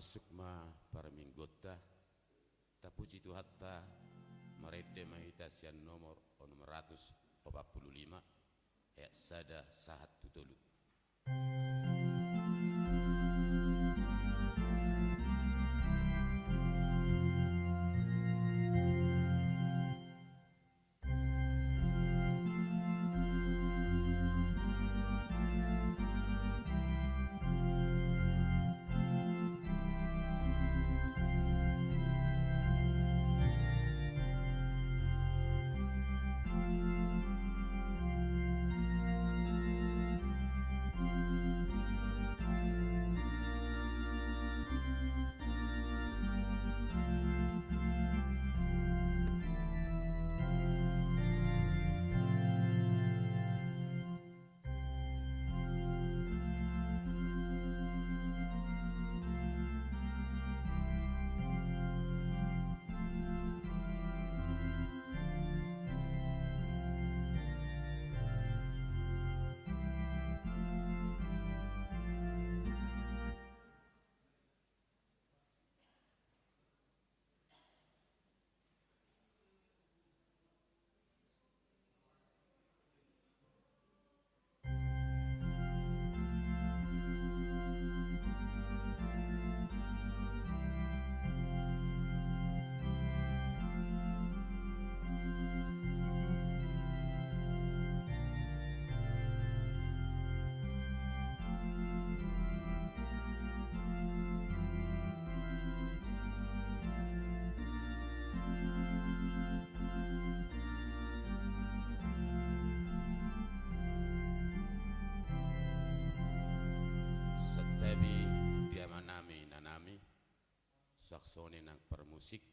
sukma para minggota tapuji tu hatta merede mahidasian nomor 645 ayat sada sahat tutulu. Setabi dia nanami saksone nang permusik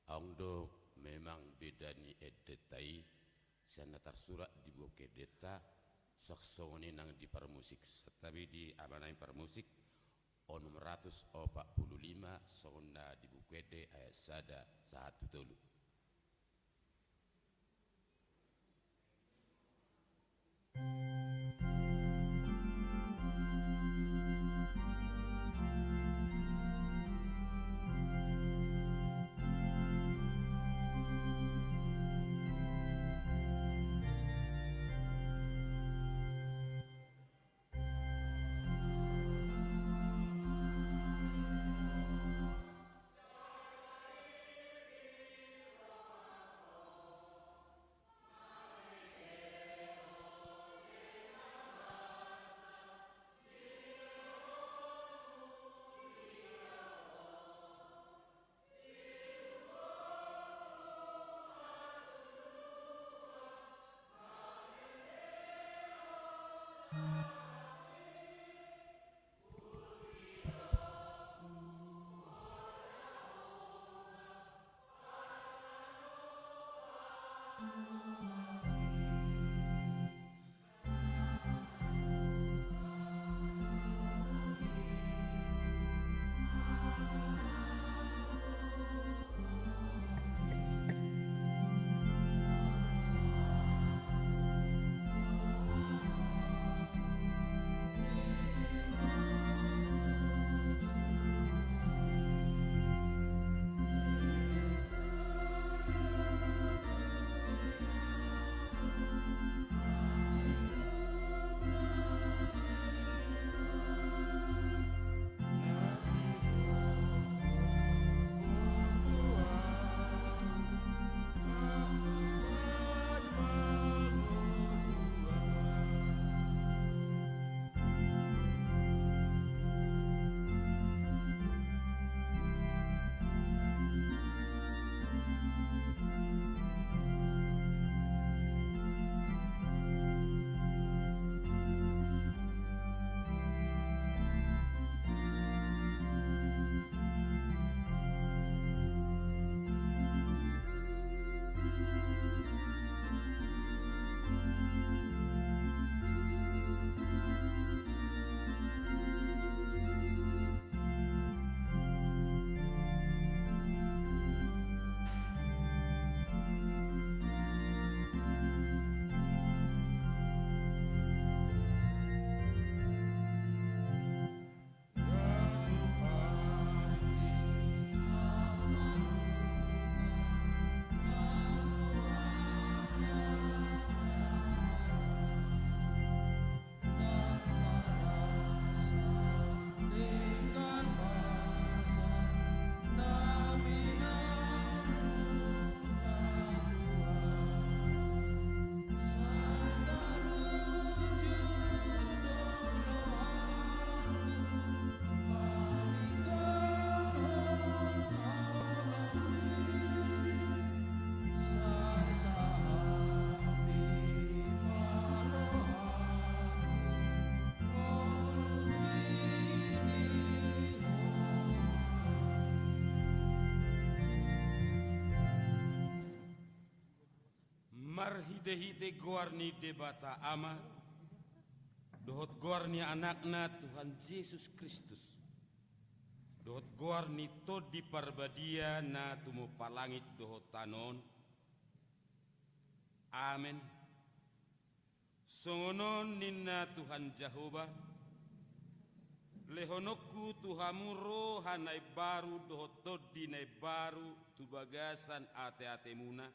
angdo memang bedani edetai sana tersurat di boke deta saksone nang di permusik setabi di amanai permusik on 645 sona di bukwede ayat sada satu tolu. hite gorni debata ama dohot gorni anakna Tuhan Yesus Kristus dohot gorni to di parbadia na tumu palangit dohot tanon amen songonon ninna Tuhan Jehovah lehonokku Tuhamu rohanai baru dohot todi nai baru tu bagasan ate-ate muna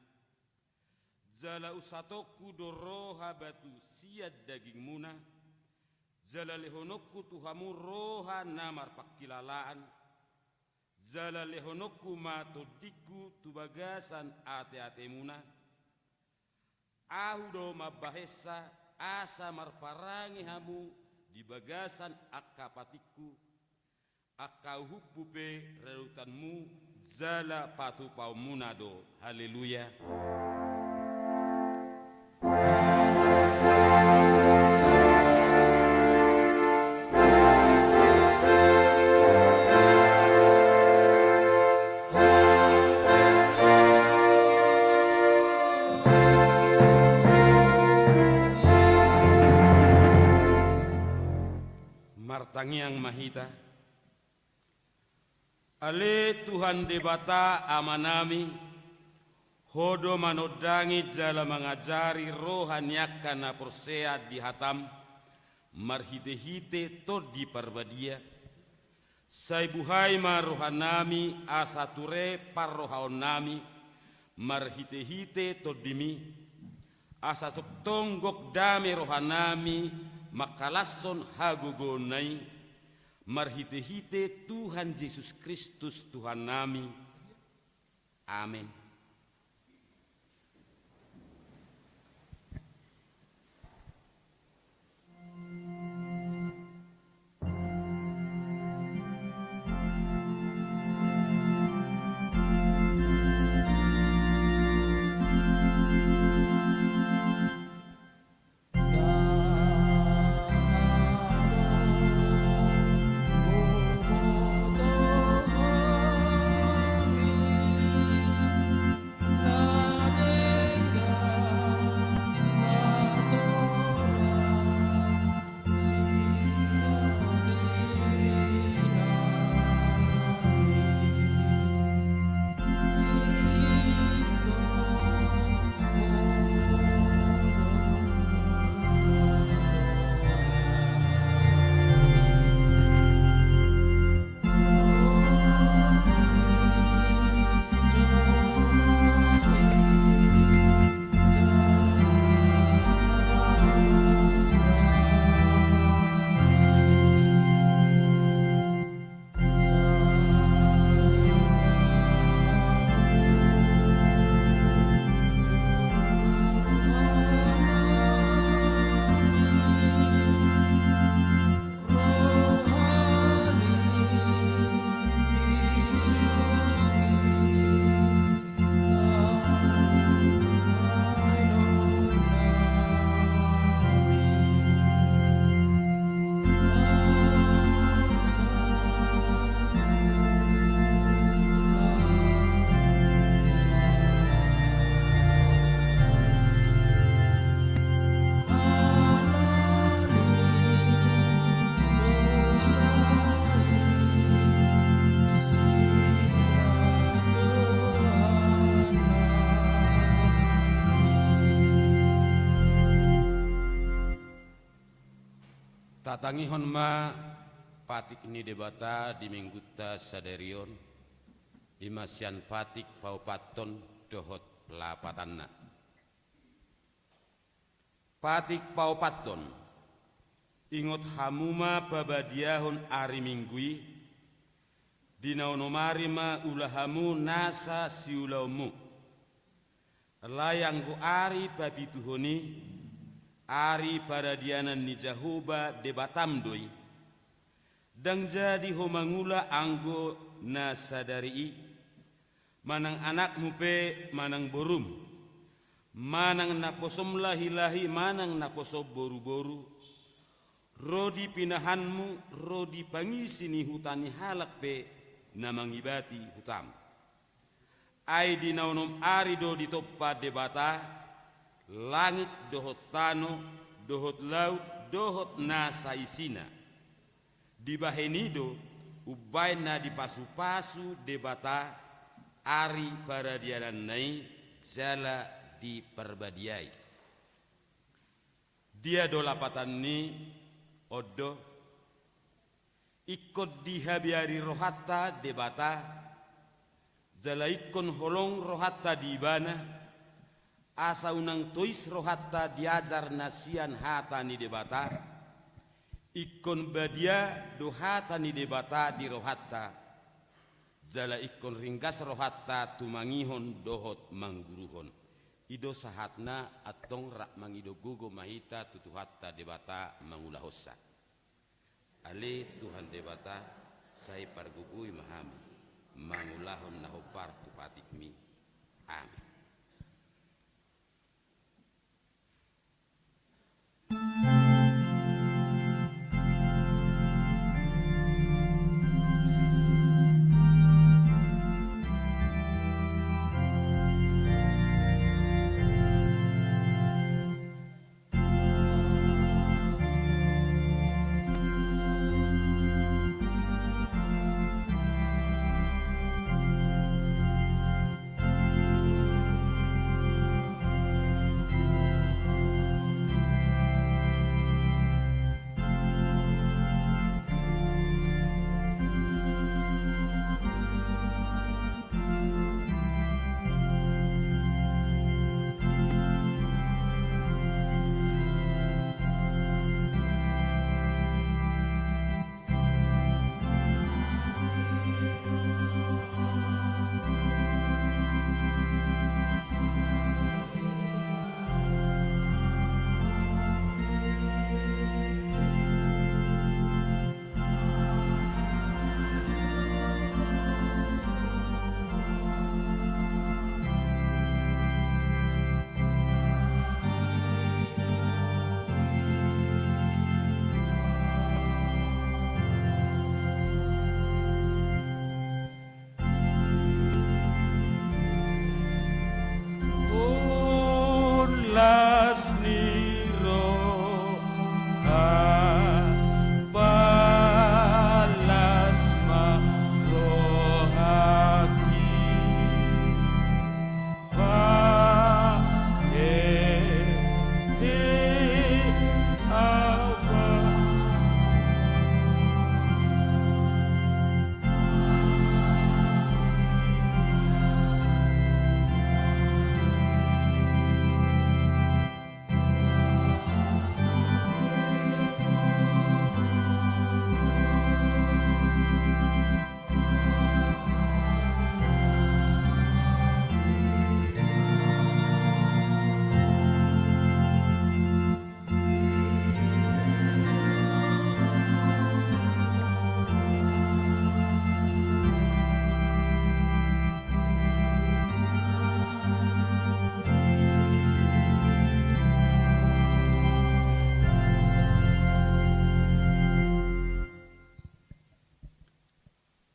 jala usatoku doroha batu siad daging muna jala lehonokku Tuhamu roha namar pakilalaan jala lehonokku matodiku tu bagasan ate-ate muna ahu do mabahesa asa marparangi hamu di bagasan akapatiku akau hupupe rerutanmu zala patu paumunado haleluya. Martangiang mahita ale Tuhan debata amanami hodo manodangi jala mengajari rohaniakan na persea di hatam marhite-hite to di parbadia sai buhai marohanami asature parrohaonami marhite-hite to dimi asa tonggok dame rohanami makalasson hagogonai marhite-hite Tuhan Yesus Kristus Tuhan nami amin. Tatangihon ma patik ini debata di mingguta saderion di masian patik paupaton dohot lapatanna patik paupaton ingot hamuma babadiahon ari minggui dinaonomarima ulahamu nasa siulaumu layangku ari babituhoni ari pada dianan ni Jahoba debatam doi dang jadi homangula anggo na sadari manang anak mupe manang borum manang nakosom lahi-lahi manang nakosom boru-boru rodi pinahanmu rodi pangisini hutani halak pe namangibati hutam ai dinaunom ari do ditoppa debata langit dohot tano, dohot laut, dohot na saisina. Di bahenido, ubaina di pasu-pasu debata, ari para dianan nai, jala di perbadiai. Dia dolapatan ni, odo, ikut dihabiari rohata debata, jala ikon holong rohata di bana, asa unang tois rohata diajar nasian hata ni debata, ikon badia dohata ni debata di rohata, jala ikon ringgas rohata tumangihon dohot mangguruhon. Ido sahatna atong rak mangido gugo mahita tutuhatta debata mangulahosa. Ale Tuhan debata saya pargugui mahami mangulahon nahopar tupatikmi. Amin.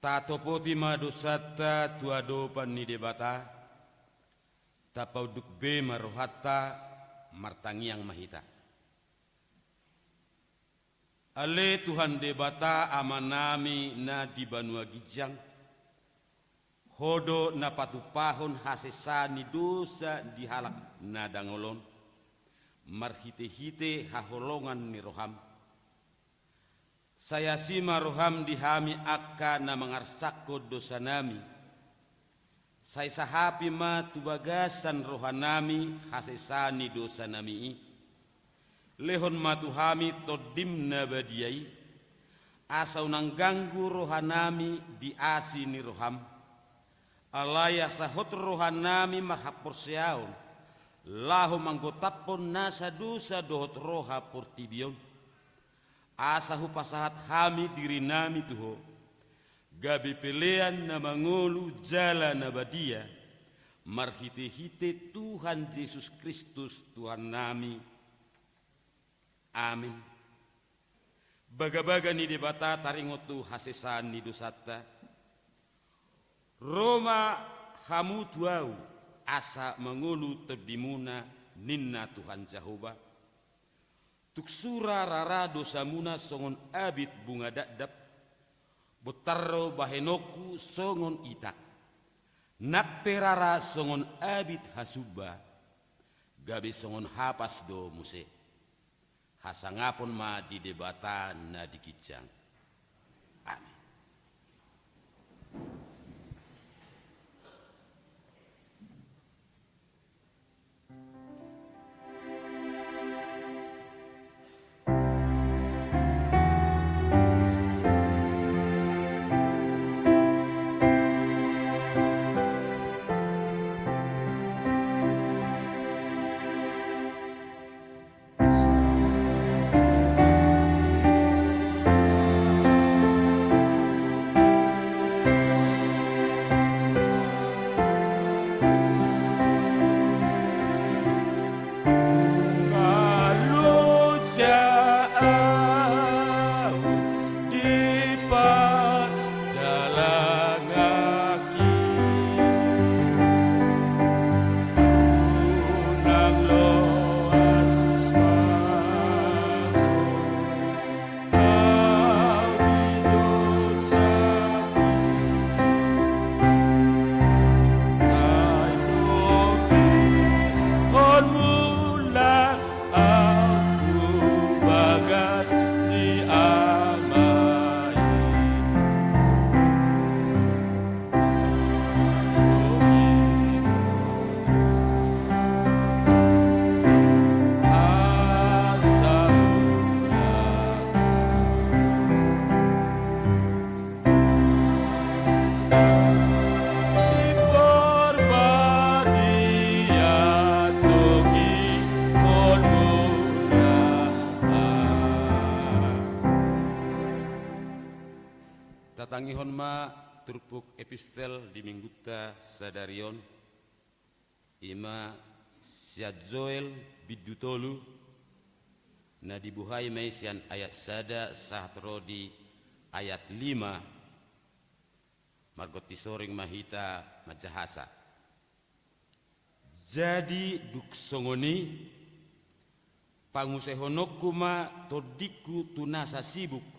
Tatopoti madosata tuado panni debata tapauduk be marohata martangiang mahita. Ale Tuhan debata amanami na di Banua Gijang hodo na patupahon hasesani dosa di halak na dangolon marhite-hite haholongan ni roham. Saya sima roham dihami akka na mangarsako dosa nami. Saya sahapi ma tubagasan rohanami hasesani dosa nami. Lehon matuhami todim na badiai. Asa unang ganggu rohanami di asi ni roham. Alaya sahot rohanami marhapor siaon. Lahu manggotapon nasa dosa dohot roha portibion. Asa hupasahat hami diri nami tuho gabi pelean na mangolu jala na badia marhite-hite Tuhan Yesus Kristus Tuhan nami. Amin. Baga-baga ni debata taringotu hasesan ni dosata Roma hamu tuau asa mangolu tebdimuna ninna Tuhan Jehovah. Tuk sura rara dosa muna songon abit bunga dadap, botarro bahenoku songon itak, nak perara songon abit hasuba, gabe songon hapas do muse, hasangapon ma di debata na dikicang. Amin. Tatangihon ma turpuk epistel di mingguta sadarion ima siadzoel bidutolu na dibuhai maisian ayat sada sahtro di ayat 5 margot tisoring mahita majahasa. Jadi duk songoni pangusehonokuma todiku tunasa sibuk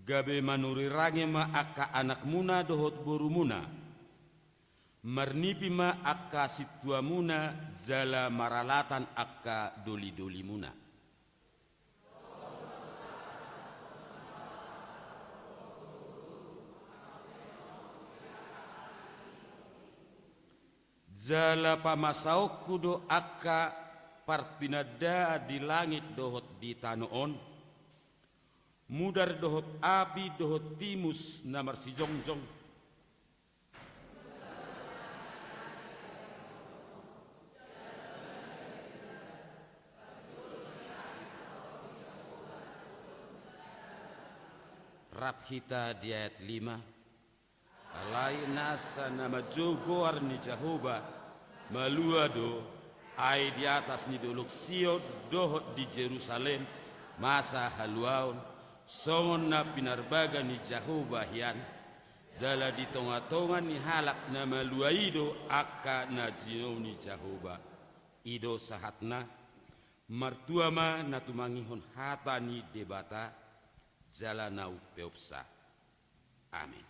gabe manuri range ma akka anak muna dohot boru muna marnipi ma akka situa muna jala maralatan akka doli-doli muna. Jala pamasaokku do akka partinada di langit dohot di tanoon, mudar dohot api dohot timus namar si jongjong. Rabhita di ayat 5. Alai nasa nama jogoar ni Jehovah maluado ai di atas ni dolok sio dohot di Jerusalem masa haluaon songon na pinarbaga ni Jehovah hian jala di tonga-tonga ni halak na maluaido akka na jino ni Jehovah ido sahatna martuama na tumangihon hata ni debata jala nau peopsa. Amin.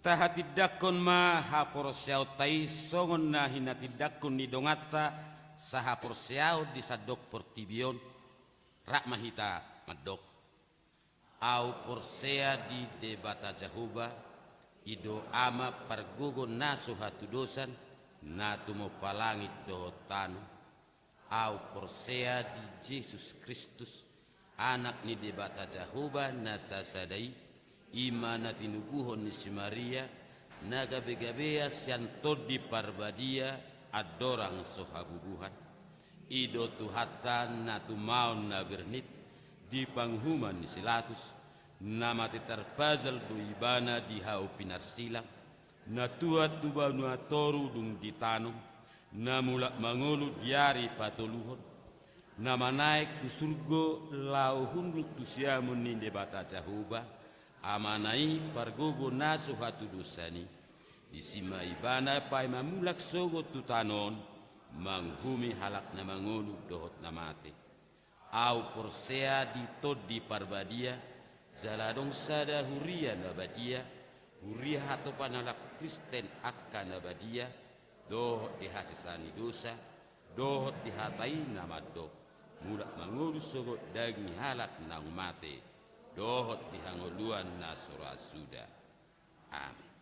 Tahatiddakon ma haporsiao tai songon na hinatiddakon ni dongata sahaporsiao di sadok portibion rak mahita madok au porsea di debata jahuba ido ama pargogo naso hatu dosan na tumo palangit dohotanu au porsea di Yesus Kristus anak ni debata jahuba nasasadai imana tinubuhon ni si Maria nagabe-gabea siantod di parbadia adorang sohabubuhan ido tuhatan na tumaon na bernit di panghuman ni silatus nama terpazal do ibana di hau pinarsilang na tuat tubanu atoru dung ditanum na mulak mangolu diari patoluhon nama naik tu surgo lau hunduk tu siamun ni debata jahuba amanai pargogo naso hatu dosani isima ibana pai mamulak sogo tutanon manghumi halak na mangolu dohot na mate au porsea di todi parbadia zaladong sada huria nabadia huria hato panalak Kristen akka nabadia dohot dihasisani dosa dohot dihatai namado mulak mangolu sogo daging halak nang mate dohot dihangoluan nasura sudah. Amin.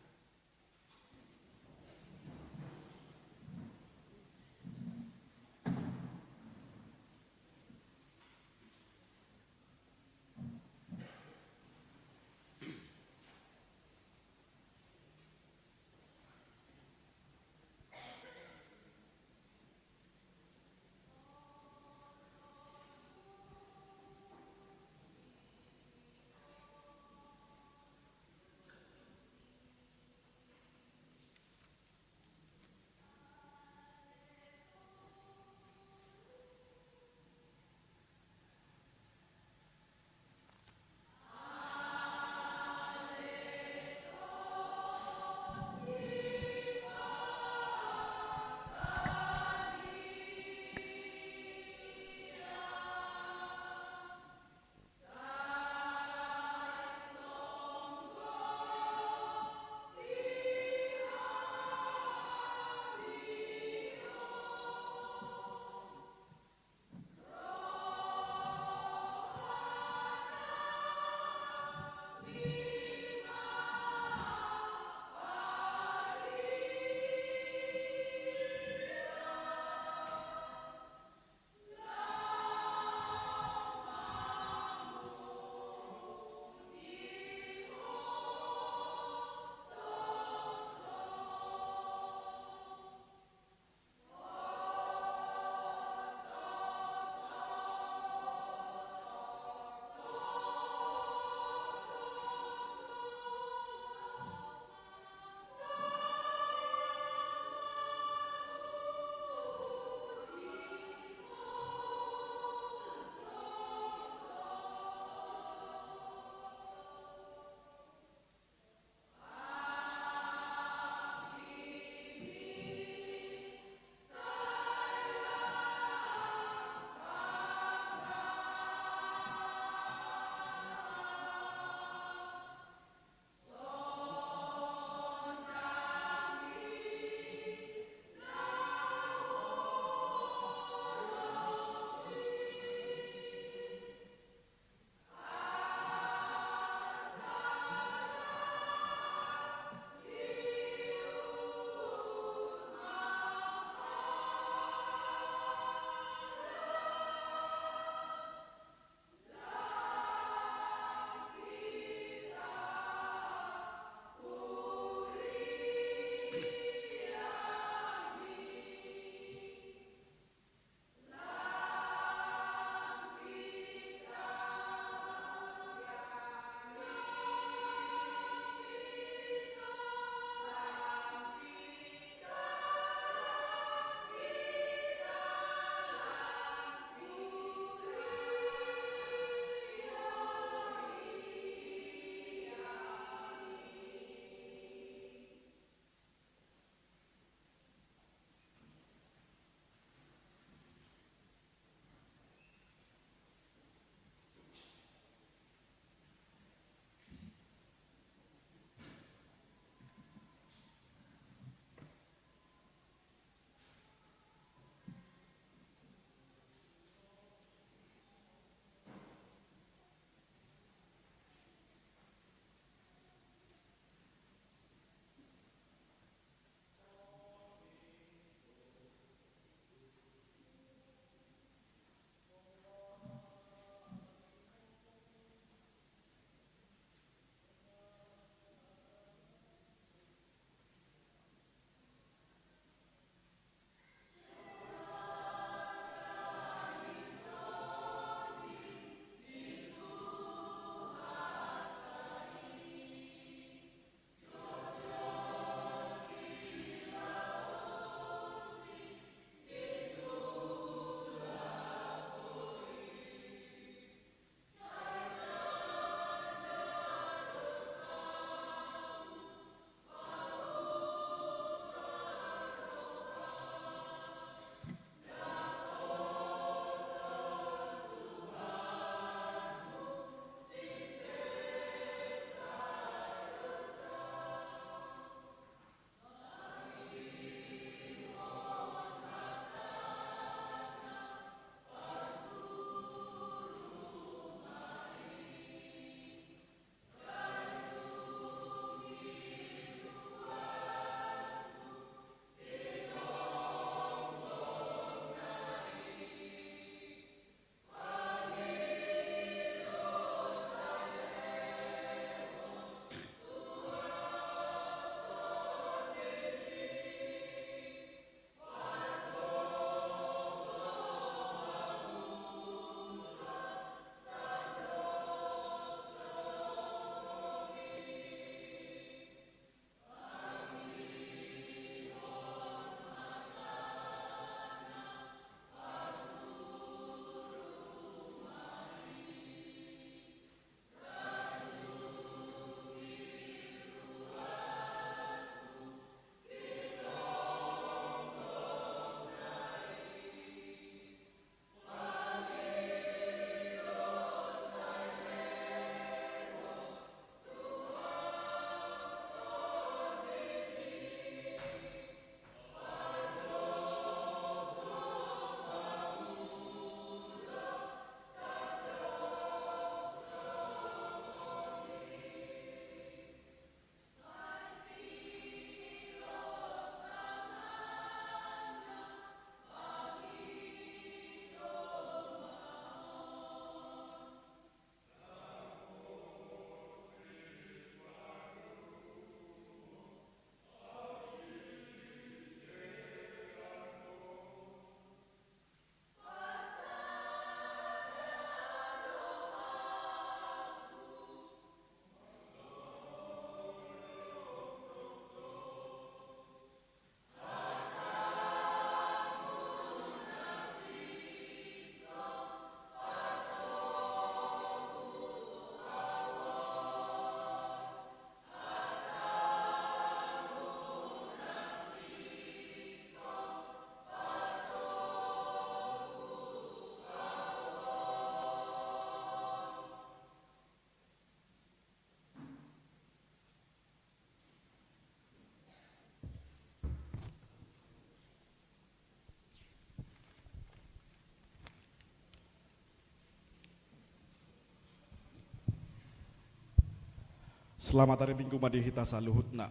Selamat hari Minggu madihita saluhutna.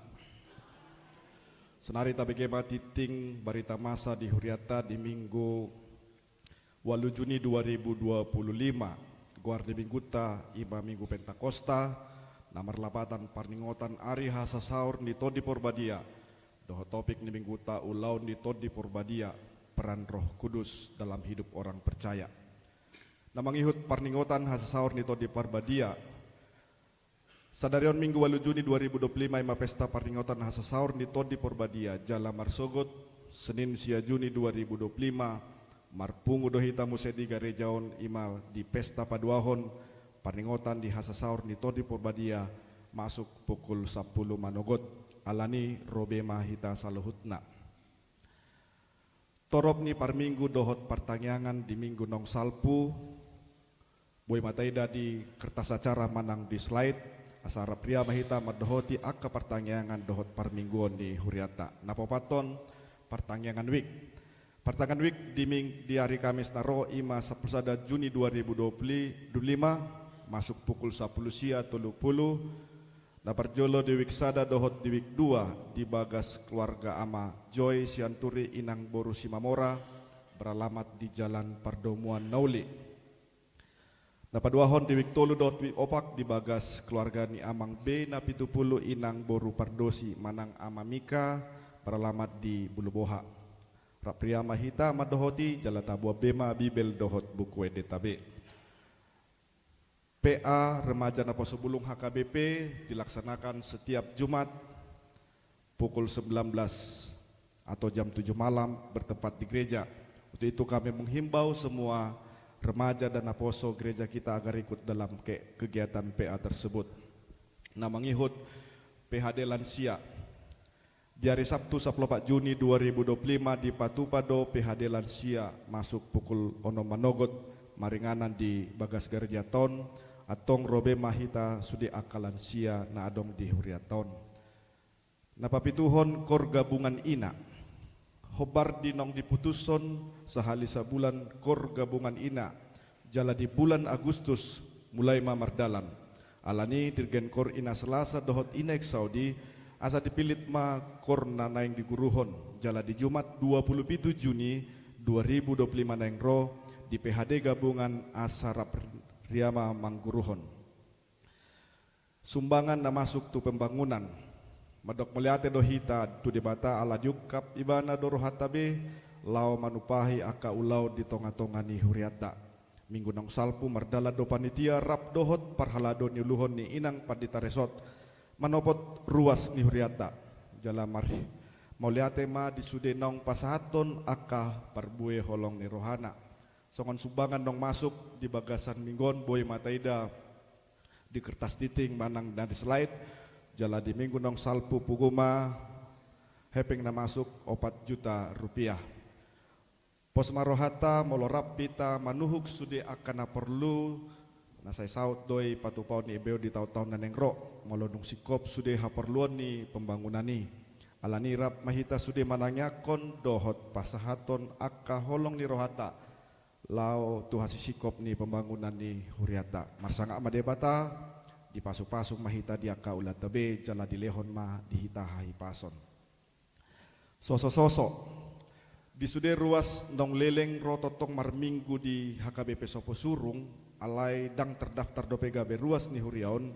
Senari tabegema titing barita masa di Huriata di Minggu 8 Juni 2025. Guar di Mingguta ima Minggu Pentakosta. Namar lapatan parningotan ari hasa saur ni todi porbadia. Doho topik ni Mingguta ulaun ni todi porbadia. Peran Roh Kudus dalam hidup orang percaya. Namang ihut parningotan hasa saur ni todi porbadia. Sadarion Minggu 8 Juni 2025 ima pesta parningotan hasa saur ni todi porbadia Jala Marsogot Senin sia Juni 2025 marpungu dohita musedi garejaon ima di pesta paduahon parningotan di hasa saur ni todi porbadia masuk pukul 10 manogot alani robema hita saluhutna. Torop ni par minggu dohot pertanyaan di minggu nong salpu boy mataida di kertas acara manang di slide asara pria mahita madohoti akka pertanyaan dohot par mingguon di Huriata. Napopaton pertanyaan week. Pertanyaan week di hari Kamis naro ima 11 Juni 2025 masuk pukul 10 sia 30. Naparjolo di week sada dohot di week 2 di bagas keluarga ama Joy Sianturi Inang Boru Simamora beralamat di Jalan Pardomuan Nauli. Napaduahon di week tolu dot week opak di bagas keluarga ni Amang B na 70 Inang Boru Pardosi Manang Amamika beralamat di Buluboha. Rapria mahita madohoti Jala Tabua Bema Bibel dohot buku edetabe. PA remaja Naposubulung HKBP dilaksanakan setiap Jumat pukul 19 atau jam 7 malam bertempat di gereja. Untuk itu kami menghimbau semua remaja dan aposo gereja kita agar ikut dalam kegiatan PA tersebut. Namang ihut PHD Lansia di hari Sabtu 14 Juni 2025 di Patupado PHD Lansia masuk pukul ono manogot maringanan di bagas gereja ton atong robe mahita sudi akalansia na adong di Huriaton. Napapituhon kor gabungan ina hobar dinong diputuson sehali sabulan kor gabungan ina jala di bulan Agustus mulai mamardalan alani dirgen kor ina Selasa dohot inek Saudi asa dipilit ma kor nanaing diguruhon jala di Jumat 27 Juni 2025 naing ro di PHD gabungan asarap riama mangguruhon. Sumbangan na masuk tu pembangunan madok meliate dohita tu debata ala diukap ibana dorohatabe lau manupahi aka ulau di tonga-tonga ni Huriata. Minggu nong salpu mardala do panitia rap dohot parhalado ni luhon ni inang padita resort manopot ruas ni Huriata. Jala mari mauliate ma disude nong pasahaton aka parbue holong ni rohana. Songon sumbangan nong masuk di bagasan minggon boy mataida di kertas titing manang dan di slide. Jala di minggu nong salpu puguma hepeng na masuk 4 juta rupiah. Pos marohata molorap pita manuhuk sude akan perlu nasay saut doi patupau ni ebeo di tahu-tahu nanengro molonung sikop sude haperluan ni pembangunan ni alani rap mahita sude mananyakon dohot pasahaton akka holong ni rohata lau tuhasi sikop ni pembangunan ni Huriata marsanga amadebata di pasuk-pasuk mahita dia kaulah tebe jala dilehon mah dihita hai pason. Sosok-sosok di sude ruas nong leleng rototong marminggu di HKBP Sopo Surung alai dang terdaftar dope gabe ruas ni Huriaon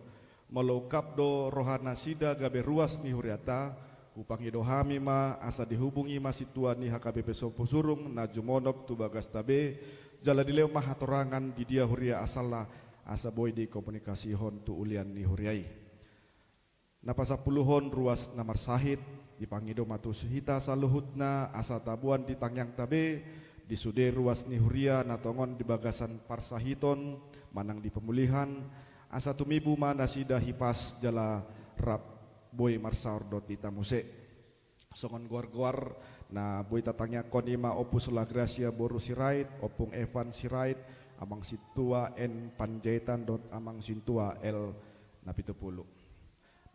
melokap do rohana sida gabe ruas ni Huriata upangi dohami ma asa dihubungi masitua ni HKBP Sopo Surung na jumonok tu bagas tabe jala dileo mah hatorangan di dia Huria asala asa boy di komunikasi hon tu ulian ni Huriai. Napasapuluhon ruas namar sahit dipangido matus hita saluhutna asa tabuan di tangyang tabe di sude ruas ni Huria natongon di bagasan parsahiton manang di pemulihan asa tumibu mana sida hipas jala rap boy marsaur dot ditamuse. Songon guar-guar na boy tatangya konima opus la gracia boru sirait opung Evan sirait amang situa N Panjaitan dot amang sintua L Napitupulu.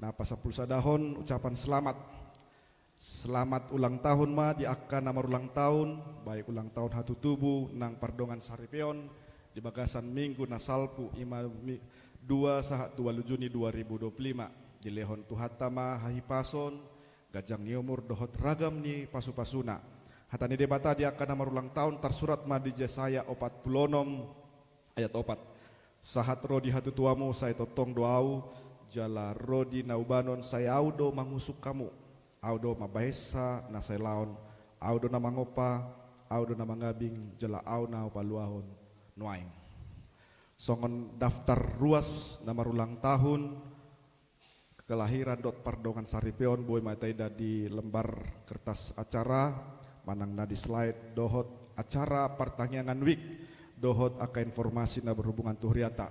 Nah pasapul sadahon ucapan selamat ulang tahun ma di akka namar ulang tahun baik ulang tahun hatu tubuh nang pardongan saripeon di bagasan minggu nasalpu ima 2 sahat 2 Juni 2025 Dilehon tuhatama hahipason gajang ni umur dohot ragam ni pasu-pasuna. Hatani debata dia akan marulang tahun tersurat ma di Yesaya 46 ayat 4. Sahat rodi hatu tuamu saya totong doau jala rodi naubanon saya audo mangusuk kamu. Audo mabahesa na saya laon. Audo na mangopa, audo na mangabing jala au na paluahon nuaing. Songon daftar ruas na marulang tahun kelahiran dot pardongan saripeon boy mataida di lembar kertas acara manang na di slide dohot acara pertanyaan week dohot aka informasi na berhubungan tuhriata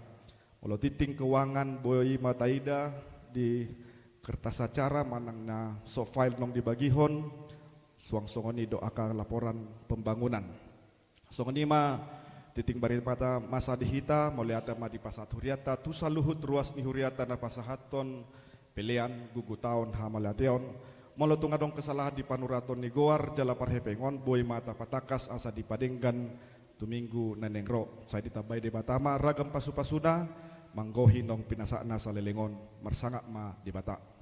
walau titing keuangan boy mataida di kertas acara manang na so file nong dibagihon suang songoni do aka laporan pembangunan songoni ma titing bari pada masa dihita moliata ma di pasat huriata tu saluhut ruas ni huriata na pasahaton pilihan gugu tahun hamalateon molotung adong kesalahan di panuraton ni goar jala parhepengon boy mata patakas asa dipadenggan tuminggu nenengro saya ditabai di batama ragam pasu-pasuna manggohi nong pinasakna salelengon marsangak ma di bata.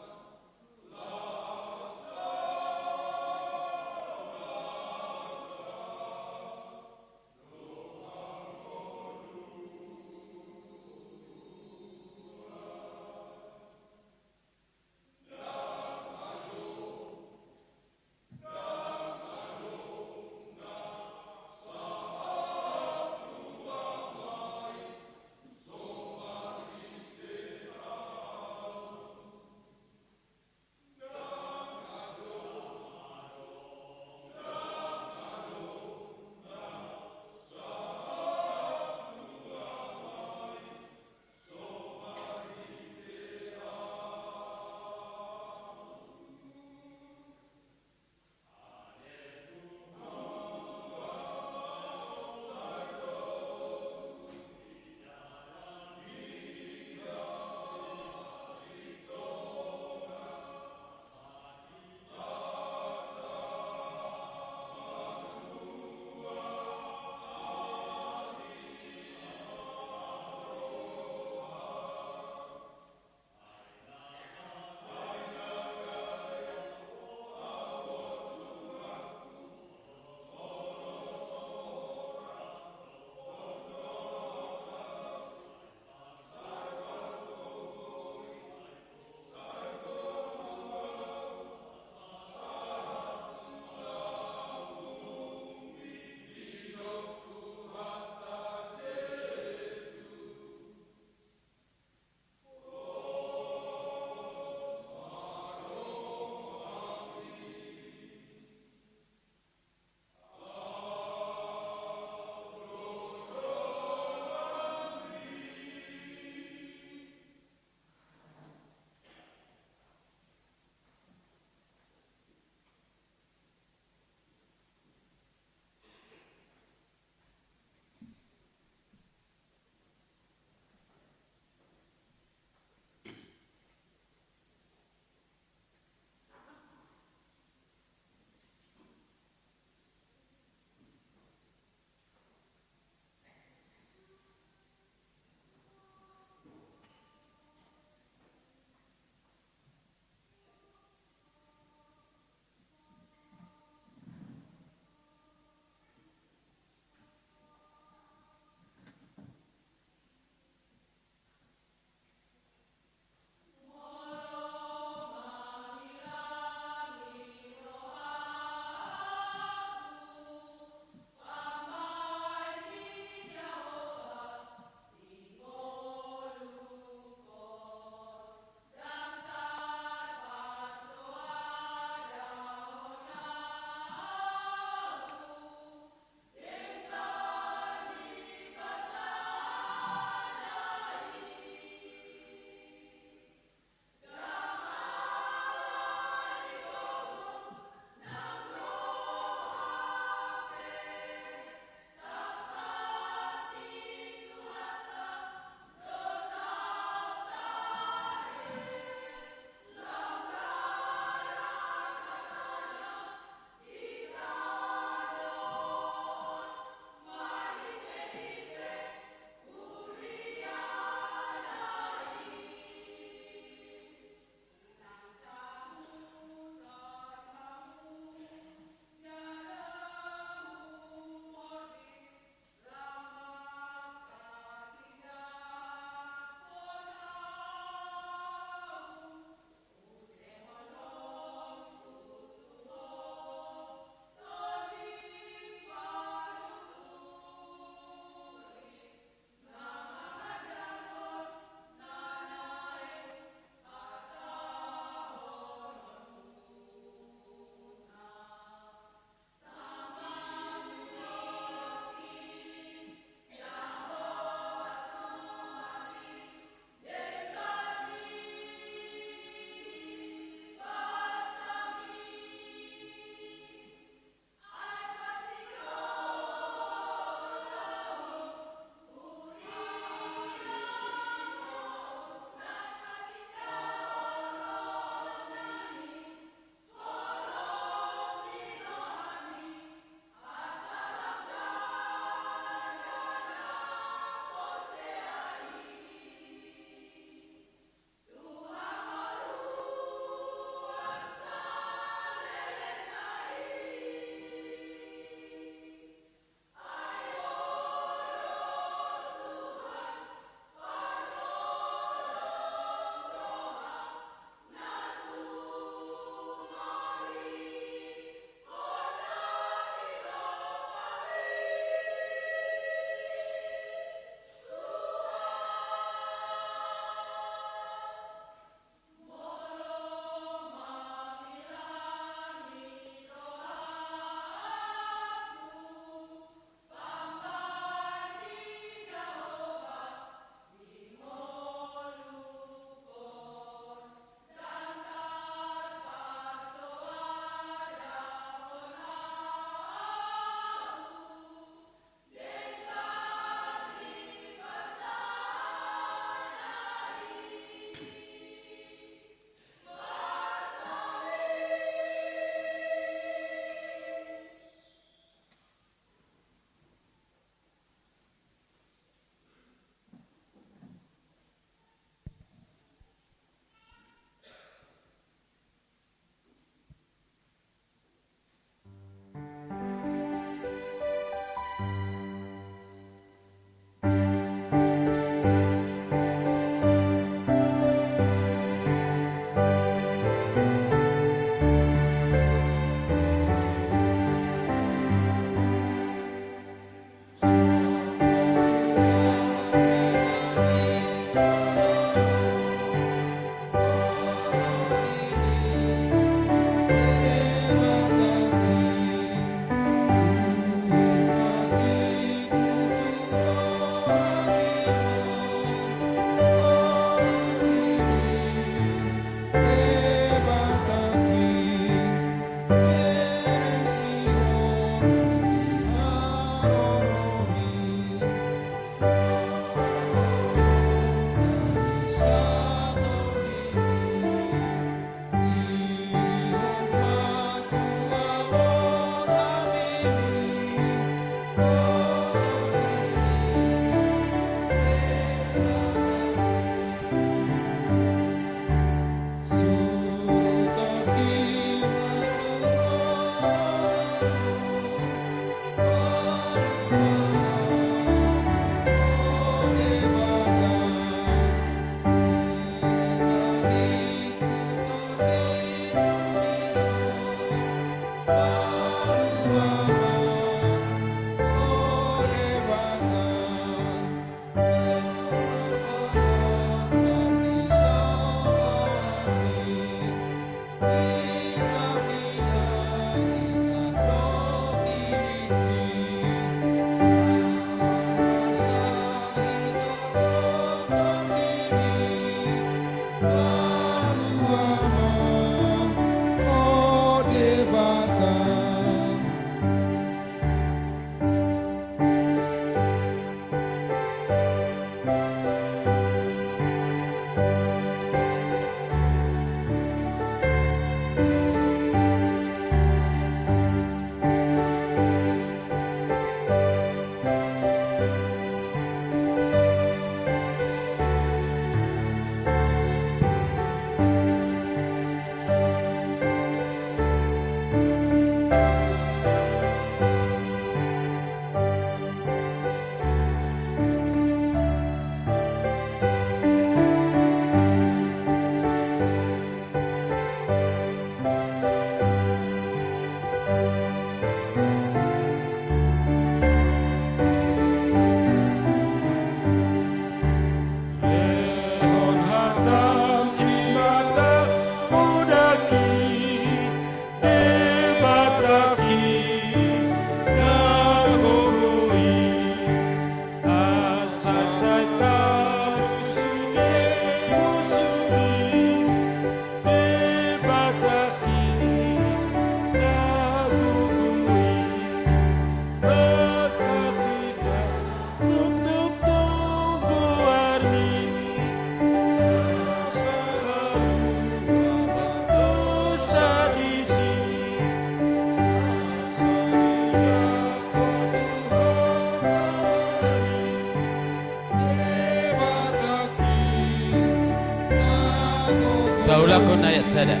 Baulakun ayat sada.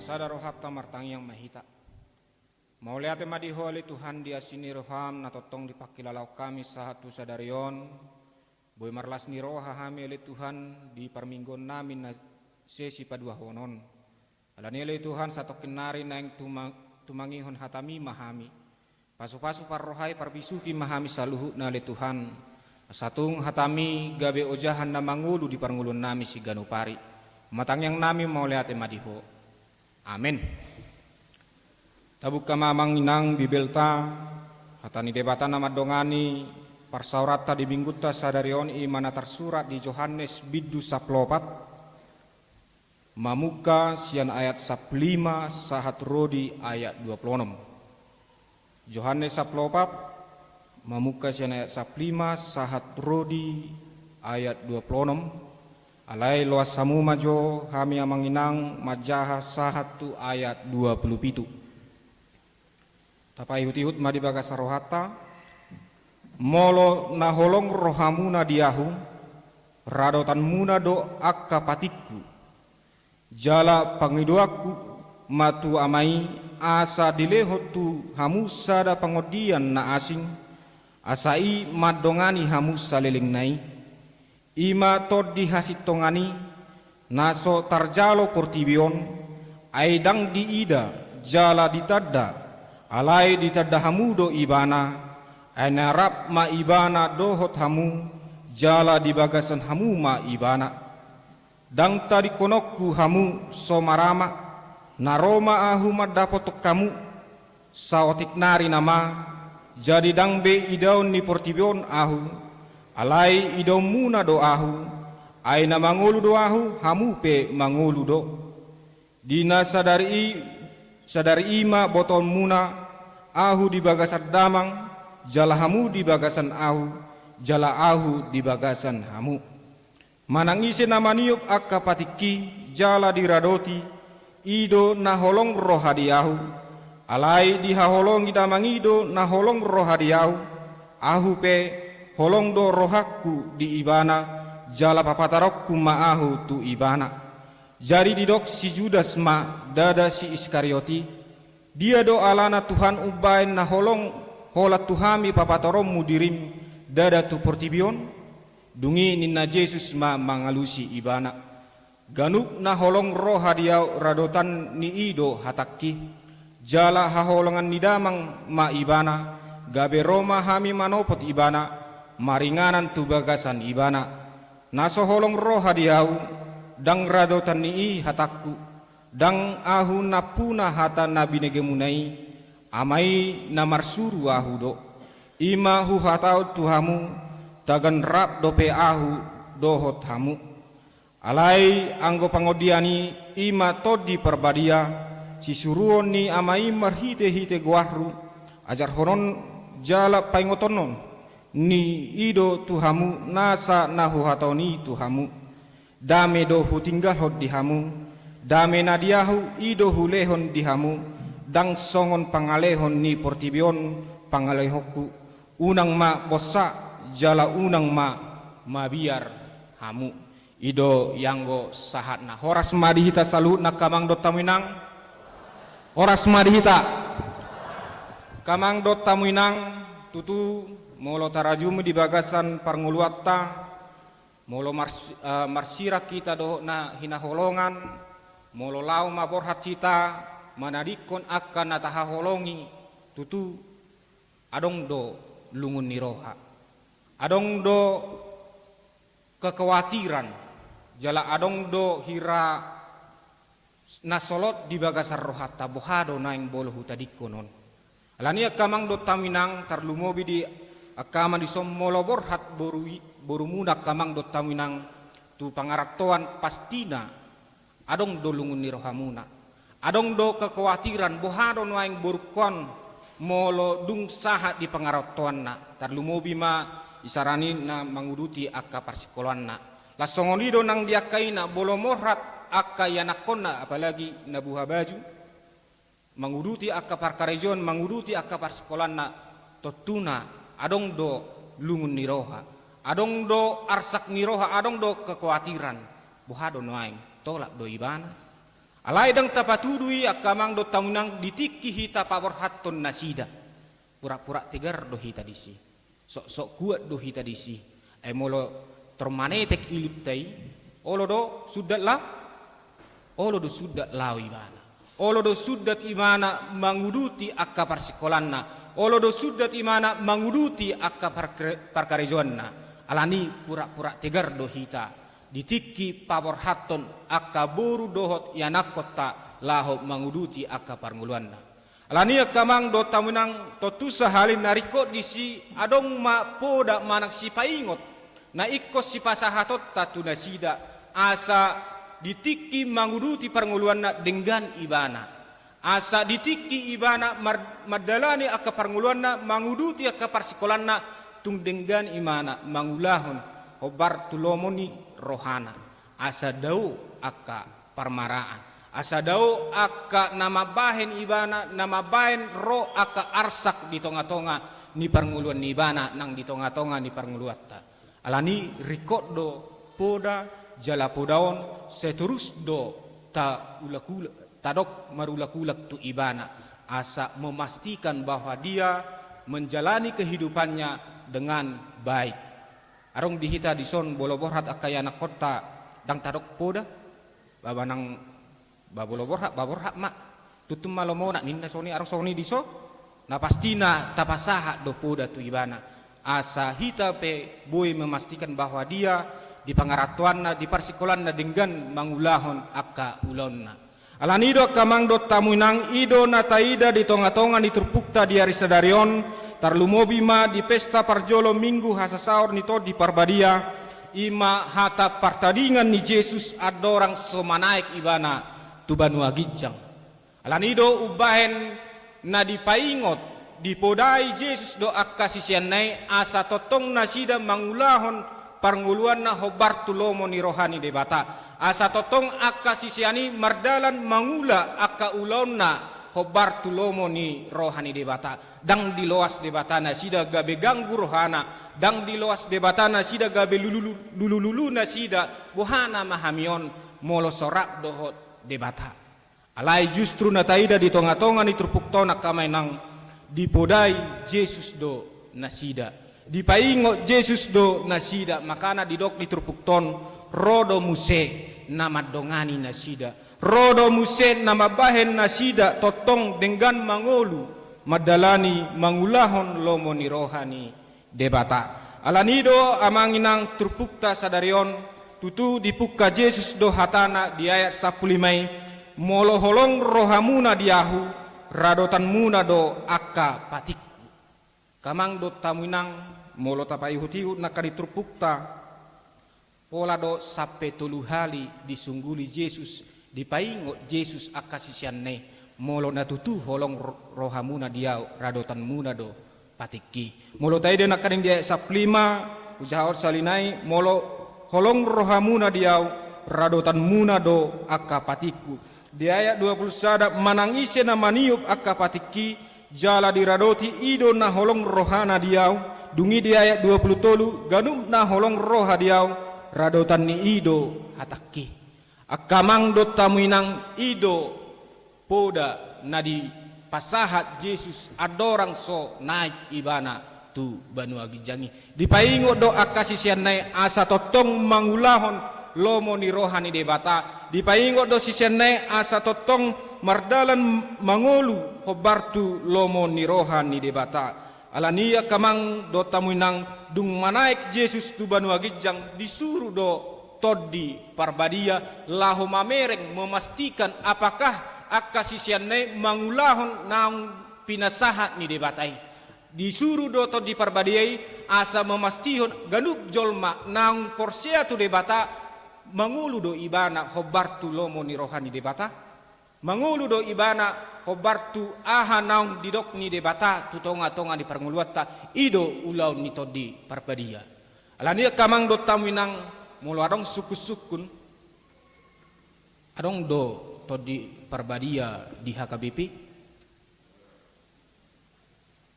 Sada rohakta martang yang mahita. Mauliate madiholi Tuhan dia sini roham na totong dipakilalau kami sahatu sadarion. Boy marlas ni roha hami oleh Tuhan di perminggon namin na sesi padua honon. Alani oleh Tuhan satu kenari na yang tumangihon hatami mahami. Pasu-pasu parrohai parbisuki mahami saluhu na oleh Tuhan. Satung hatami gabe ojahan na mangulu di parngulun nami si ganupari. Matang yang nami mauliate madiho. Amin. Tabuk kamamang inang bibelta hatani debata nama dongani parsaurata di bingguta sadarion imana tersurat di Yohanes biddu saplopat mamuka sian ayat 15 sahat rodi ayat 26. Yohanes saplopat mamuka sian ayat 15 sahat rodi ayat 26. Alai loas samu majo kami amanginang majaha sahatu ayat 27. Tapai hut-hut madi bagas rohata molo naholong rohamuna diahu radotan muna do akka patiku jala pangidoaku matu amai asa dilehotu hamusa da pangodian na asing asai madongani hamusa leling nai ima tod dihasitongani naso tarjalo portibion aidang diida jala ditadda alai ditadda hamudo ibana ainarap ma ibana dohot hamu jala di bagasan hamu ma ibana dang tadi konokku hamu somarama naroma ahu madapotok kamu saotik nari nama jadi dang be idaun ni portibion ahu alai idom muna doahu aina mangulu doahu hamu pe mangulu do dina sadari ima boton muna ahu di bagasan damang jala hamu di bagasan ahu jala ahu di bagasan hamu manangise namaniup akka patiki jala diradoti ido naholong rohadiahu alai dihaholong kita mangido naholong rohadiahu ahu pe holong do rohakku di ibana jala papatarokku ma'ahu tu ibana jari didok si Judas ma dada si Iskarioti dia do alana Tuhan ubain na holong holat tuhami papatarommu dirim dada tu portibion dungi ninna Yesus ma mangalusi ibana ganuk na holong roha dia radotan ni ido hatakki jala haholongan nidamang ma ibana gabe Roma hami manopot ibana maringanan tu bagasan ibana naso holong roha diau dang radotan ni hatakku dang ahu napuna hata nabi negemunai amai namarsuru ahu do ima hu hatau tuhamu tagan rap dope ahu dohot hamu alai anggo pangodiani ima todi perbadia sisuruon ni amai marhite-hite guahru ajar honon jala paingotonon ni ido tuhamu nasa nahu hatoni tuhamu dame do hutinggal hot dihamu dame nadiahu ido hulehon dihamu dang songon pangalehon ni portibion pangalehokku unang ma bossa jala unang ma biar hamu ido yanggo sahat na horas madihita salut na kamang dot tamuinang horas madihita kamang dot tamuinang tutu molo tarajum di bagasan parnguluatta molo marsira kita do na hinaholongan molo lau maborhat kita manadikon akan natahaholongi tutu adong do lungun ni roha. Adong do kekhawatiran, jala adong do hira nasolot di bagasar rohata bohado naing bolo hutadiko non. Alani akamang do taminang tarlumobi di akama di sommolo borhat boru muda kamang do taminang tu pangaratoan pastina adong do lungun ni rohamuna. Adong do kekhawatiran bohado naing borukon molo dung saha di pangaratoan na tarlumobi ma isarani na manguduti akka parsikoloan na. Lasongonido nang diakai na bolo morhat akka yanakon na apalagi nabuha baju manguduti akka parkarejon manguduti akka parsekolan na totuna adong do lungun ni roha adong do arsak ni roha adong do kekhawatiran bohado noaing tolak do ibana alai dang tapatudui akka mang do tamunang ditiki hita paborhaton nasida pura-pura tegar do hita disi sok-sok kuat do hita disi molo termanetek ilut tai olo do sudah lah olo do sudat lawi bana olo do sudat imana manguduti akka parsikolanna olo do sudat imana manguduti akka parkarejoanna alani pura-pura tegar do hita ditiki pabor haton akka boru dohot yanakota laho manguduti akka parnguluanna alani akka mang do tamunang totusa halin nariko disi adong ma poda manak si paingot na ikko si pasahatot tatu nasida asa ditiki manguduti parnguluanna dengan ibana asa ditiki ibana madalani akka parnguluanna manguduti akka parsikolanna tung dengan imana mangulahon obar tulomoni rohana asa dau akka parmaraan asa dau akka nama bahen ibana nama bahen ro akka arsak di tonga-tonga ni parnguluan ni ibana nang di tonga-tonga ni parnguluatta alani rikod do poda jala podaon seterus do ta ulak-ulak tadok marulak-ulak tu ibana asa memastikan bahwa dia menjalani kehidupannya dengan baik arong dihita dison bolo borhat akayana kota dang tadok poda babanang babolo borhat mak tutum malomona ninna soni arong soni diso na pastina tapasaha do poda tu ibana asa hita pe boy memastikan bahwa dia di pangaratuanna di parsikolanna dengan mangulahon akka ulonna alanido kamang do tamunang ido na taida di tonga-tonga ni turpukta di arisadarion tarlumobi ma di pesta parjolo minggu hasasaor nito di parbadia ima hata partadingan ni Yesus adorang somanaik ibana tubanu agijang alanido ubahen na dipaingot dipodai Yesus do akka sisianai asa totong nasida mangulahon parnguluan na hobar tulomo ni rohani debata asa totong akka sisiani mardalan mangula akka ulon na hobar tulomo ni rohani debata dang diloas debata na sida gabe ganggu rohana dang diloas debata na sida gabe lulu na sida buhana mahamion molo sorak dohot debata alai justru na taida di tonga-tonga ni turpukto na kamay nang dipodai Yesus do nasida dipaingo Yesus do nasida makana didok diturpukton rodo muse nama dongani nasida rodo muse nama bahen nasida totong dengan mangolu madalani mangulahon lomo ni rohani debata alanido amanginang turpukta sadarion tutu dipukka Yesus do hatana di ayat 15 molo holong rohamuna diahu radotan muna do akka patiku kamang do tamunang molo tapai hutiu nakari turpukta pola do sape tulu hali disungguli Yesus dipaingo Yesus akasisianne molo natutu holong rohamuna dia radotan muna do patiki molo taide nakaring dia saplima usaha salinai molo holong rohamuna dia radotan muna do akapatiku di ayat 20 sadap manangise na maniup akapatiki jala diradoti ido na holong rohana dia dungi di ayat 20 ganum na holong roha diau radotan ni ido hataki akamang do tamuinang ido poda na di pasahat Yesus adorang so naik ibana tu banu agijangi dipaingo do akasisian nai asa totong mangulahon lomo ni rohani debata dipaingo do sisian nai asa totong mardalan mangolu hobartu lomo ni rohani debata Alania kamang do tamuinang dung manaik Yesus tu banua gijang disuruh do todi parbadia laho mamereng memastikan apakah akka sisianne mangulahon naung pinasahat ni debatai. Disuruh do todi parbadiai asa memastihon ganup jolma naung porsea tu debata mangulu do ibana hobartu lomo ni rohani debata. Mangulu do ibana hobartu aha naung didok ni debata tu tonga-tonga di parnguluatta ido ulau ni todi parbadia. Alania kamang do tamuinang mulu adong suku-sukun adong do todi parbadia di HKBP.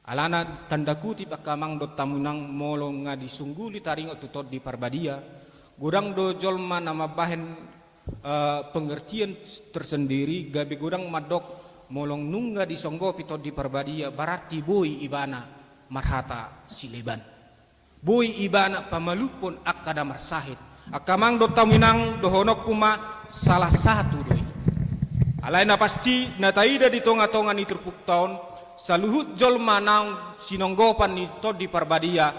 Alana tanda kutip akamang do tamuinang molo nga disungguli taringo tu todi parbadia. Gudang do jolma nama bahen pengertian tersendiri gabe gudang madok molong nungga disonggopi to di parbadia berarti boy ibana marhata sileban boy ibana pamalupon akada marsahid akamang do taminang dohonok kuma salah satu doi alaina pasti nataida di tonga-tonga ni terpuk taon saluhut jolma naung sinonggopan ni to di parbadia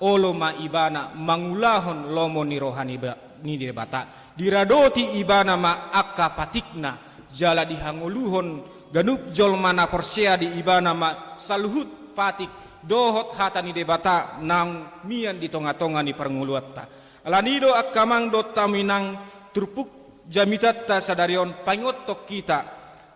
olo ma ibana mangulahon lomo ni rohani ni debata diradoti ibana ma akka patikna jala dihanguluhon ganup jol mana porsea di ibana ma saluhut patik dohot hatani debata nang mian di tonga-tonga ni parnguluatta alanido akkamang do taminang turpuk jamitatta sadarion pangotok kita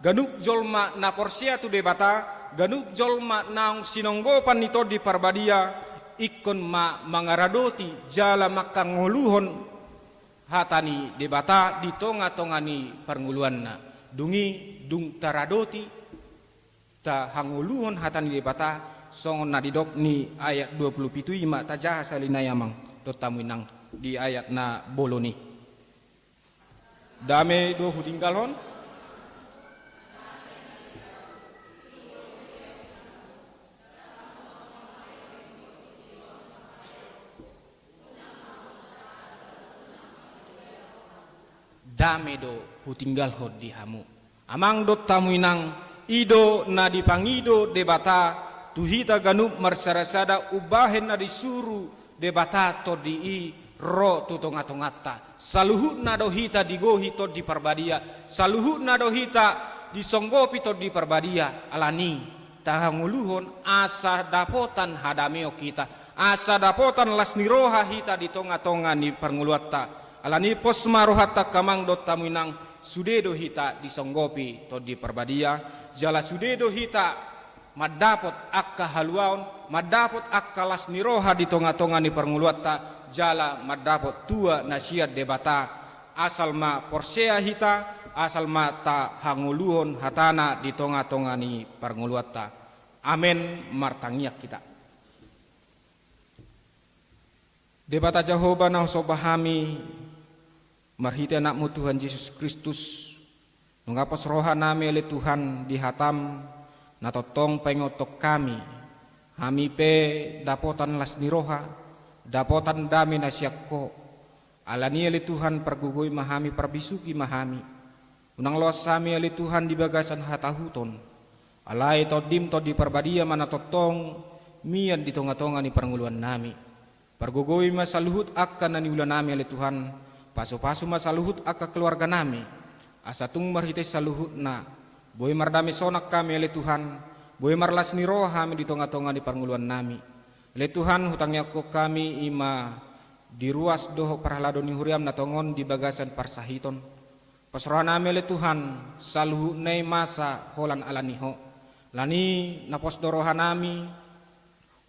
ganup jolma na porsea tu debata ganup jolma nang sinonggopan nito di parbadia ikon ma mangaradoti jala makanguluhon hatani debata di tonga-tonga ni parnguluanna dungi dung taradoti ta hanguluhon hatani debata songon na didok ni ayat 27 ima tajah salina yamang do tamuinang di ayat na boloni dame do hutinggalhon dame do hutinggal hod di hamu amang do tamuinang ido na dipangido debata tuhita ganup marsarasada ubahen na disuruh debata to di ro tu tonga-tongata saluhut na do hita digohi to di parbadia saluhut na do hita disonggopi to di parbadia alani tahanguluhon asa dapotan hadameo kita asa dapotan lasniroha hita di tonga-tonga ni parnguluatta alani posma rohata kamang do tamuinang sudedo hita disonggopi to di parbadia jala sudedo hita madapot akka haluaon madapot akka lasniroha di tonga-tonga ni parnguluatta jala madapot tua nasihat debata asal ma porsea hita asal ma ta hanguluhon hatana di tonga-tonga ni parnguluatta amen martangiak kita debata Jehovah na sobahami marhiti anakmu Tuhan Yesus Kristus mengapas roha nami oleh Tuhan dihatam na totong pengotok kami pe dapotan lasni roha dapotan dami na siyakko alani oleh Tuhan pergugui mahami perbisuki mahami unang los sami oleh Tuhan di bagasan hatahuton alai todim to di perbadia mana totong mian di tonga-tonga ni pernguluan nami pergugui masaluhut akan nani ulan nami oleh Tuhan pasu-pasu masaluhut akka keluarga nami asatung marhite saluhut na boy mardami sonak kami oleh Tuhan boy marlas ni roha kami di tonga-tonga di parnguluan nami oleh Tuhan hutangnya ko kami ima di ruas doho parhalado ni huriam na tongon di bagasan parsahiton pasroha nami oleh Tuhan saluhut nay masa holan alaniho lani napos doroha nami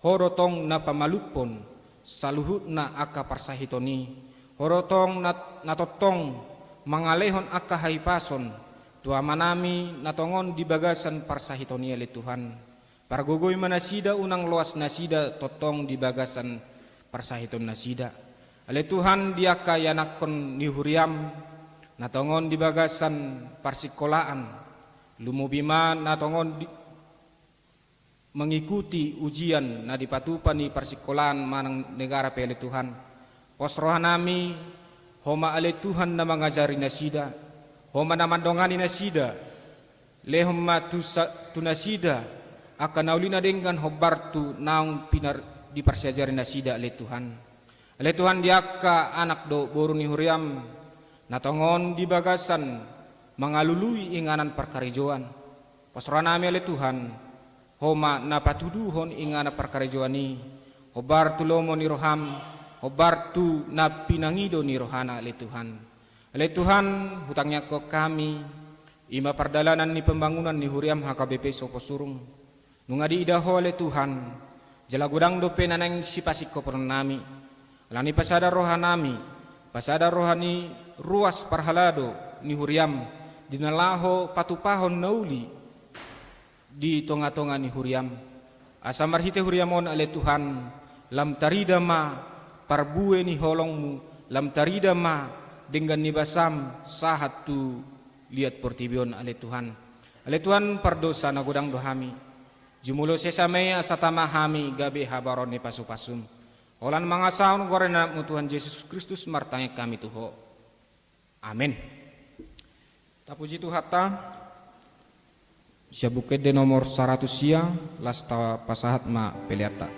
horotong na pamalupon saluhut na akka parsahitoni horotong natotong mangalehon akka haipason tua manami natongon di bagasan parsahitoni oleh Tuhan pargogoy manasida unang loas nasida totong di bagasan parsahiton nasida oleh Tuhan diaka yanakon ni huriam natongon di bagasan parsikolaan lumubima natongon mengikuti ujian na dipatupan ni parsikolaan manang negara pele Tuhan posroha nami homa ale Tuhan na mangajari nasida homa na mandongani nasida lehoma tunasida akan naulina dengan hobartu naung pinar di persiajarin nasida le Tuhan. Le Tuhan diaka anak do boru ni huriam natongon di bagasan mengalului inganan perkarijoan. Pasranami le Tuhan homa napatuduhon ingana perkarijoan ni hobar tu lomo ni roham hobar tu na pinangido ni rohana le Tuhan. Le Tuhan hutangnya ke kami ima perdalanan ni pembangunan ni huriam HKBP Sopo Surung nungadi idaho le Tuhan jala gudang dope nanang sipasik ko nami lani pasada rohanami pasada rohani ruas parhalado ni huriam dinalaho patupahon nauli di tonga-tonga ni huriam asa marhite huriamon ale Tuhan lam tarida ma parbue ni holongmu lam tarida ma dengan ni basam sahat tu lihat portibion ale Tuhan pardosa na gudang dohami jumulo sesame asatama hami gabe habaron ni pasu-pasum olan mangasaun gorena mu Tuhan Yesus Kristus martanya kami tuho amin. Tapuji tu hatta siabuket de nomor 100 sia lasta pasahat ma peliata.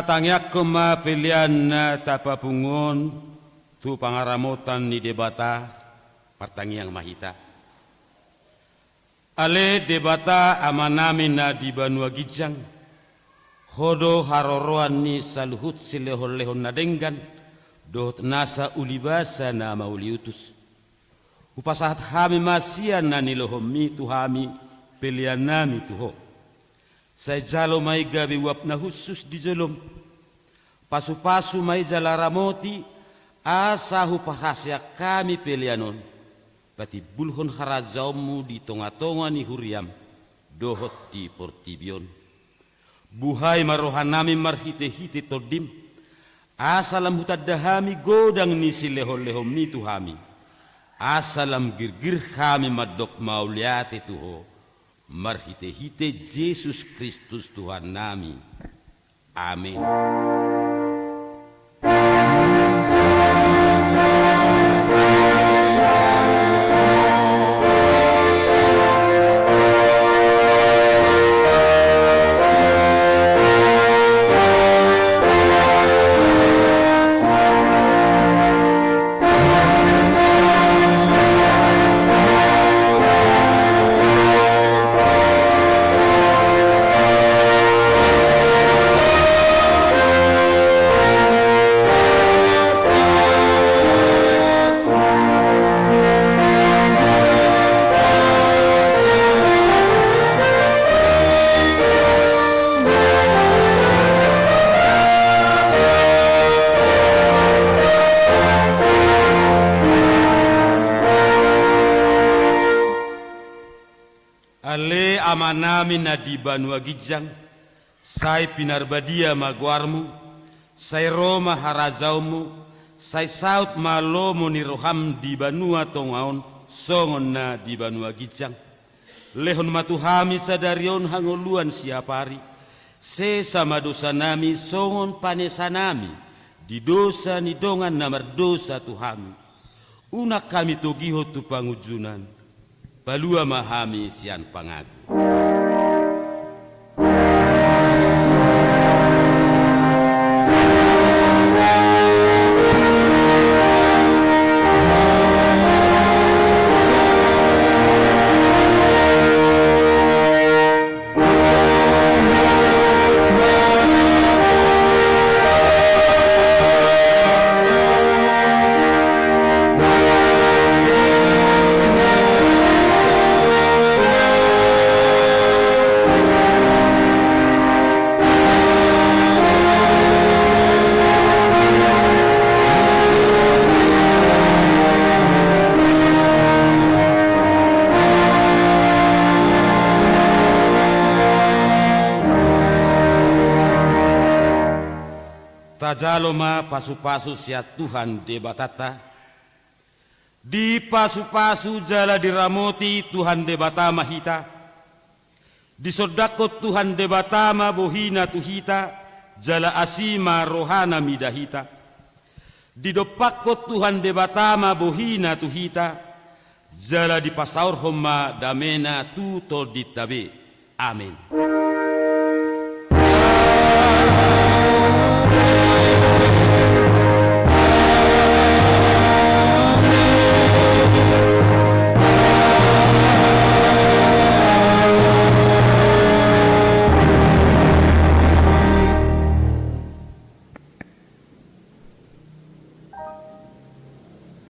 Tatangyak kema pilihan na tapapungon tu pangaramutan ni debata partangiang mahita. Ale debata amanamin na di Banua Gijang. Hodo haroroan ni saluhut silehon-lehon na denggan. Dohot nasa ulibasa na mauliutus. Upasahat hami masian na nilohomi tu hami pilihan nami tuho. Say jalo may gabi wap na husus di jalom. Pasu-pasu may jalaramoti asahu pahasya kami pelianon. Pati bulhon harazaumu di tonga-tonga ni huriam. Dohot di portibion. Buhay marohanami marhite-hite todim. Asalam hutadahami godang ni silehon-lehom ni tuhami. Asalam girgir kami madok mauliate tuho. Marhite-hite Yesus Kristus Tuhan nami. Amin. Ale amanami na di Banua Gijang, say pinarbadia magwarmu, say Roma harazaumu, say saut malomo ni roham di Banua tongaon, songon na di Banua Gijang. Lehon matuhami sadarion hangoluan siapari, se sama dosa nami songon panesanami, di dosa ni dongan namar dosa tuhami. Unak kami togiho tu pangujunan. Balua mahami sian pangagu. Tajaloma pasu-pasu sia Tuhan debatata. Di pasu-pasu jala diramoti Tuhan debata mahita. Di sodakot Tuhan debatama bohina tuhita. Jala asima rohana midahita. Di dopakot Tuhan debatama bohina tuhita. Jala di pasaur homa damena tuto ditabe. Amin.